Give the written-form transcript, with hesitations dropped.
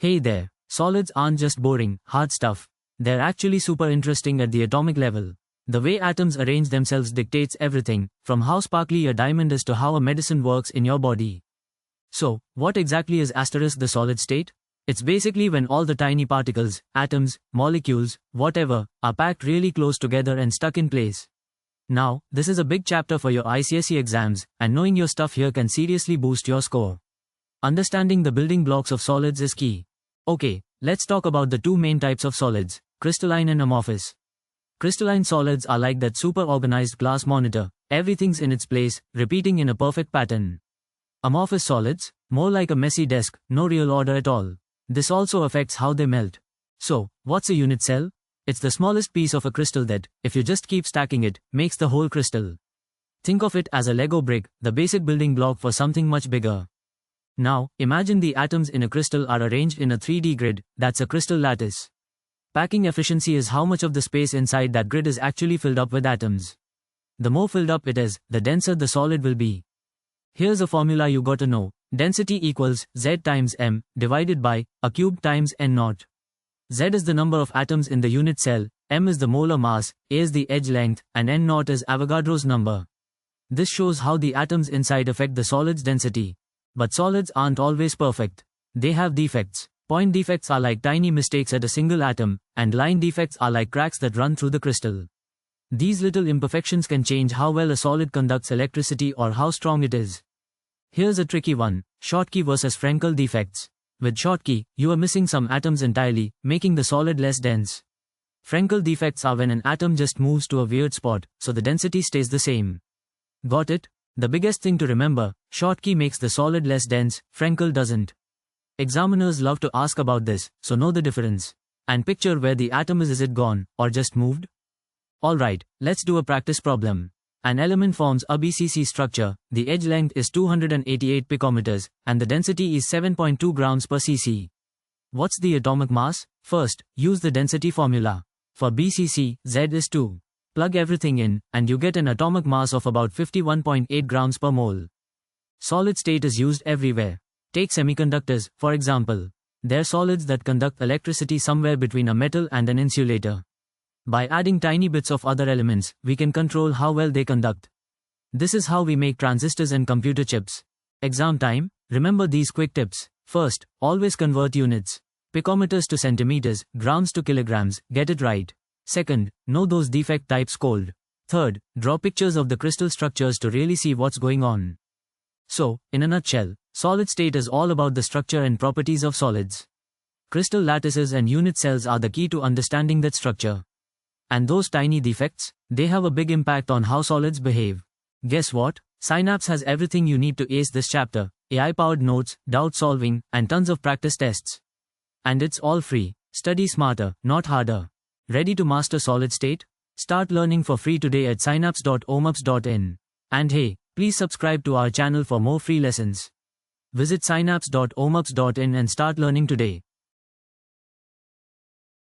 Hey there, solids aren't just boring, hard stuff. They're actually super interesting at the atomic level. The way atoms arrange themselves dictates everything, from how sparkly a diamond is to how a medicine works in your body. So, what exactly is the solid state? It's basically when all the tiny particles, atoms, molecules, whatever, are packed really close together and stuck in place. Now, this is a big chapter for your ICSE exams, and knowing your stuff here can seriously boost your score. Understanding the building blocks of solids is key. Okay, let's talk about the two main types of solids, crystalline and amorphous. Crystalline solids are like that super organized glass monitor, everything's in its place, repeating in a perfect pattern. Amorphous solids, more like a messy desk, no real order at all. This also affects how they melt. So, what's a unit cell? It's the smallest piece of a crystal that, if you just keep stacking it, makes the whole crystal. Think of it as a Lego brick, the basic building block for something much bigger. Now, imagine the atoms in a crystal are arranged in a 3D grid, that's a crystal lattice. Packing efficiency is how much of the space inside that grid is actually filled up with atoms. The more filled up it is, the denser the solid will be. Here's a formula you gotta know. Density equals Z times M, divided by a cube times N naught. Z is the number of atoms in the unit cell, M is the molar mass, A is the edge length, and N naught is Avogadro's number. This shows how the atoms inside affect the solid's density. But solids aren't always perfect. They have defects. Point defects are like tiny mistakes at a single atom, and line defects are like cracks that run through the crystal. These little imperfections can change how well a solid conducts electricity or how strong it is. Here's a tricky one, Schottky versus Frenkel defects. With Schottky, you are missing some atoms entirely, making the solid less dense. Frenkel defects are when an atom just moves to a weird spot, so the density stays the same. Got it? The biggest thing to remember, Schottky makes the solid less dense, Frenkel doesn't. Examiners love to ask about this, so know the difference. And picture where the atom is it gone, or just moved? Alright, let's do a practice problem. An element forms a BCC structure, the edge length is 288 picometers, and the density is 7.2 grams per cc. What's the atomic mass? First, use the density formula. For BCC, Z is 2. Plug everything in, and you get an atomic mass of about 51.8 grams per mole. Solid state is used everywhere. Take semiconductors, for example. They're solids that conduct electricity somewhere between a metal and an insulator. By adding tiny bits of other elements, we can control how well they conduct. This is how we make transistors and computer chips. Exam time, remember these quick tips. First, always convert units. Picometers to centimeters, grams to kilograms, get it right. Second, know those defect types cold. Third, draw pictures of the crystal structures to really see what's going on. So, in a nutshell, solid state is all about the structure and properties of solids. Crystal lattices and unit cells are the key to understanding that structure. And those tiny defects, they have a big impact on how solids behave. Guess what? Synapse has everything you need to ace this chapter, AI-powered notes, doubt solving, and tons of practice tests. And it's all free. Study smarter, not harder. Ready to master solid state? Start learning for free today at synapse.omups.in. And hey, please subscribe to our channel for more free lessons. Visit synapse.omups.in and start learning today.